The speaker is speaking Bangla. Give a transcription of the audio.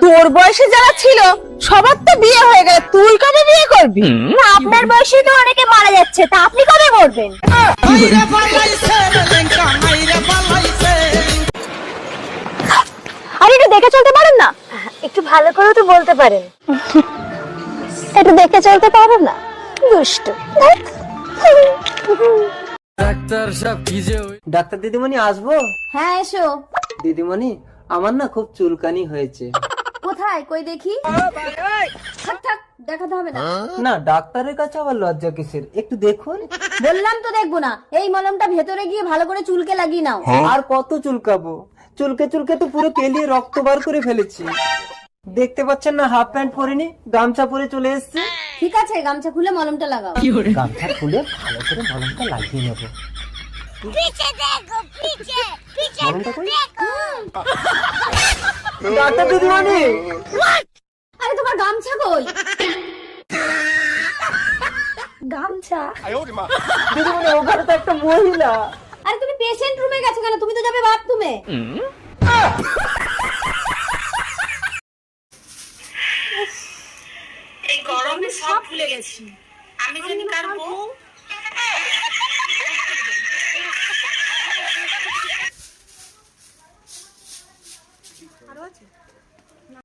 তোর বয়সে যারা ছিল সবার তো বিয়ে হয়ে গেল, তুই কবে বিয়ে করবি? না, আপনার বয়সে তো অনেকে মারা যাচ্ছে, তা আপনি কবে করবেন? আর একটু দেখে চলতে পারেন না? একটু ভালো করে তো বলতে পারেন। একটু দেখে চলতে পারো না? দুষ্টু। ডাক্তার দিদিমণি আসবো? হ্যাঁ এসো। দিদিমণি আমার না খুব চুলকানি হয়েছে। কোথায় কই দেখি? থাক থাক, দেখাতে হবে না। না ডাক্তারের কাছে আবার লজ্জা কিসের, একটু দেখুন। বললাম তো দেখবো না। এই মলমটা ভেতরে গিয়ে ভালো করে চুলকে লাগিয়ে নাও। আর কত চুলকাবো? চুলকে চুলকে তো পুরো কেলিয়ে রক্ত বার করে ফেলেছি। দেখতে পাচ্ছেন না, হাফ প্যান্ট পরিনি, গামছা পরে চলে এসেছে। ঠিক আছে, গামছা খুলে মলমটা লাগাও। গামছা খুলে ভালো করে মলমটা লাগিয়ে নেবো। মলমটা কই? ডাক্তার দিদিমণি, আরে তোমার গামছা কই? গামছা? দিদিমণি ওখানে তো একটা মহিলা। আরে তুমি পেশেন্ট রুমে গেছো কেন? তুমি তো যাবে বাথরুমে। এই গরমে সব ভুলে গেছি। আমি জানি কার বউ।